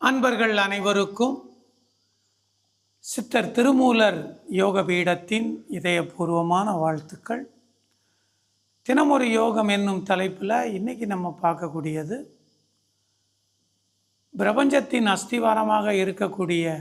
அன்பர்கள் அனைவருக்கும் சித்தர் திருமூலர் யோக பீடத்தின் இதயபூர்வமான வாழ்த்துக்கள். தினமொரு யோகம் என்னும் தலைப்பில் இன்றைக்கி நம்ம பார்க்கக்கூடியது பிரபஞ்சத்தின் அஸ்திவாரமாக இருக்கக்கூடிய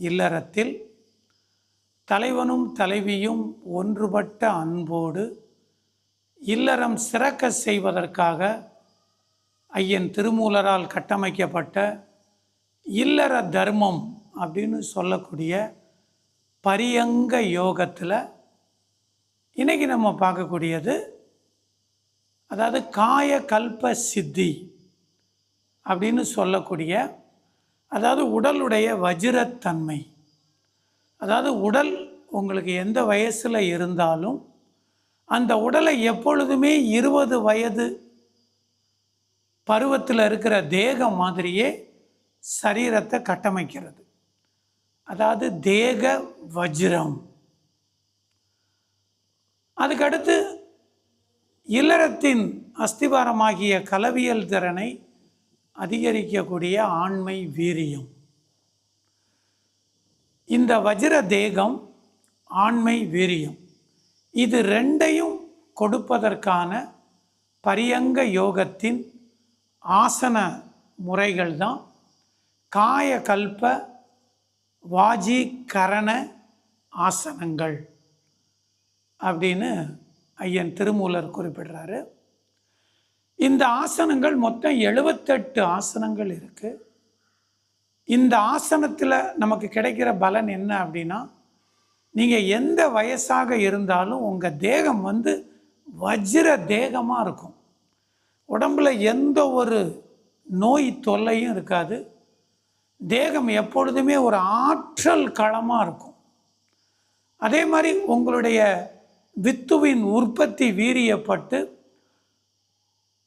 இல்லறத்தில் தலைவனும் தலைவியும் ஒன்றுபட்ட அன்போடு இல்லறம் சிறக்க செய்வதற்காக ஐயன் திருமூலரால் கட்டமைக்கப்பட்ட இல்லற தர்மம் அப்படின்னு சொல்லக்கூடிய பரியங்க யோகத்தில் இன்றைக்கி நம்ம பார்க்கக்கூடியது, அதாவது காய கல்ப சித்தி அப்படின்னு சொல்லக்கூடிய, அதாவது உடலுடைய வஜ்ரத்தன்மை. அதாவது உடல் உங்களுக்கு எந்த வயசில் இருந்தாலும் அந்த உடலை எப்பொழுதுமே 20 வயது பருவத்தில் இருக்கிற தேகம் மாதிரியே சரீரத்தை கட்டமைக்கிறது. அதாவது தேக வஜ்ரம். அதுக்கடுத்து இல்லறத்தின் அஸ்திவாரமாகிய கலவியல் திறனை அதிகரிக்கக்கூடிய ஆண்மை வீரியம். இந்த வஜ்ர தேகம் ஆண்மை வீரியம் இது ரெண்டையும் கொடுப்பதற்கான பரியங்க யோகத்தின் ஆசன முறைகள் தான் காய கல்ப வாஜீகரண ஆசனங்கள் அப்படின்னு ஐயன் திருமூலர் குறிப்பிடுறாரு. இந்த ஆசனங்கள் மொத்தம் 78 ஆசனங்கள் இருக்குது. இந்த ஆசனத்தில் நமக்கு கிடைக்கிற பலன் என்ன அப்படின்னா, நீங்கள் எந்த வயசாக இருந்தாலும் உங்கள் தேகம் வஜ்ர தேகமாக இருக்கும். உடம்பில் எந்த ஒரு நோய் தொல்லையும் இருக்காது. தேகம் எப்பொழுதுமே ஒரு ஆற்றல் களமாக இருக்கும். அதே மாதிரி உங்களுடைய வித்துவின் உற்பத்தி வீரியப்பட்டு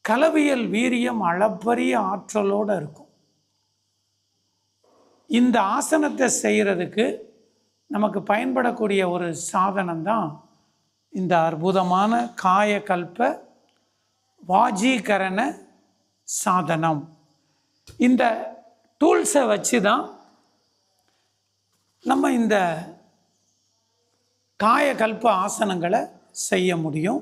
கலவியல் வீரியம் அளப்பரிய ஆற்றலோடு இருக்கும். இந்த ஆசனத்தை செய்கிறதுக்கு நமக்கு பயன்படக்கூடிய ஒரு சாதனம் தான் இந்த அற்புதமான காயகல்ப வாஜீகரண சாதனம். இந்த டூல்ஸை வச்சு தான் நம்ம இந்த காயகல்ப ஆசனங்களை செய்ய முடியும்.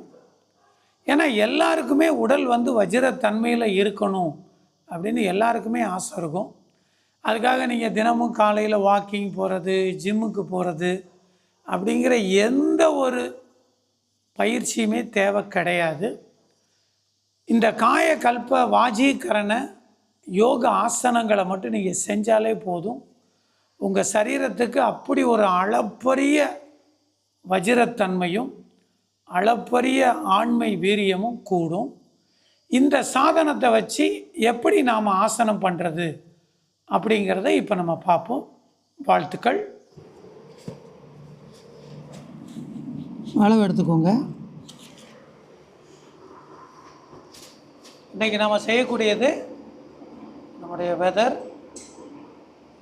ஏன்னா எல்லாருக்குமே உடல் வஜ்ரத்தன்மையில் இருக்கணும் அப்படின்னு எல்லாருக்குமே ஆசை இருக்கும். அதுக்காக நீங்கள் தினமும் காலையில் வாக்கிங் போகிறது, ஜிம்முக்கு போகிறது அப்படிங்கிற எந்த ஒரு பயிற்சியுமே தேவை கிடையாது. இந்த காயகல்ப வாஜீகரண யோக ஆசனங்களை மட்டும் நீங்கள் செஞ்சாலே போதும். உங்கள் சரீரத்துக்கு அப்படி ஒரு அளப்பரிய வஜ்ரத்தன்மையும் அளப்பரிய ஆண்மை வீரியமும் கூடும். இந்த சாதனத்தை வச்சு எப்படி நாம் ஆசனம் பண்ணுறது அப்படிங்கிறத இப்போ நம்ம பார்ப்போம். வாழ்த்துக்கள். அளவு எடுத்துக்கோங்க. இன்றைக்கி நாம் செய்யக்கூடியது நம்முடைய வெதர்,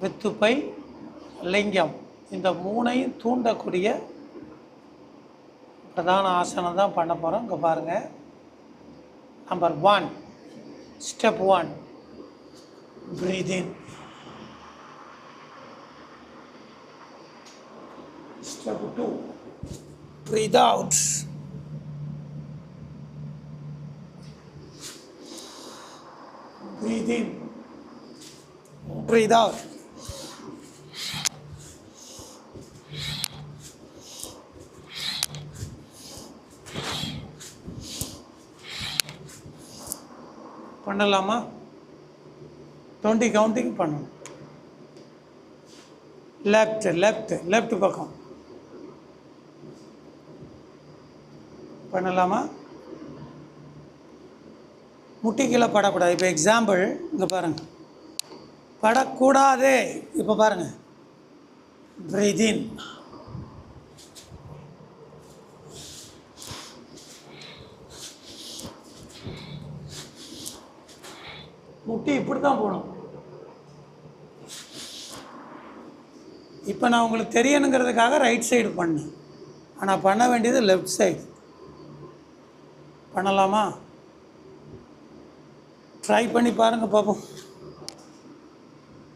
வித்துப்பை, லிங்கம் இந்த மூணையும் தூண்டக்கூடிய பிரதான ஆசனம் தான் பண்ண போகிறோம். இங்கே பாருங்கள். Number 1, step 1, breathe in. Step 2, breathe out. Breathe in, breathe out. பண்ணலாமா? 20 கவுண்டிங் பண்ணணும். லெஃப்ட் பக்கம் பண்ணலாமா? முட்டி கீழே படக்கூடாது. இப்போ எக்ஸாம்பிள் இங்கே பாருங்கள், படக்கூடாதே. இப்போ பாருங்கள், பிரீத் இன், முட்டி இப்படி தான் போகணும். இப்போ நான் உங்களுக்கு தெரியணுங்கிறதுக்காக ரைட் சைடு பண்ணேன், ஆனால் பண்ண வேண்டியது லெஃப்ட் சைடு. பண்ணலாமா? ட்ரை பண்ணி பாருங்கள் பார்ப்போம்.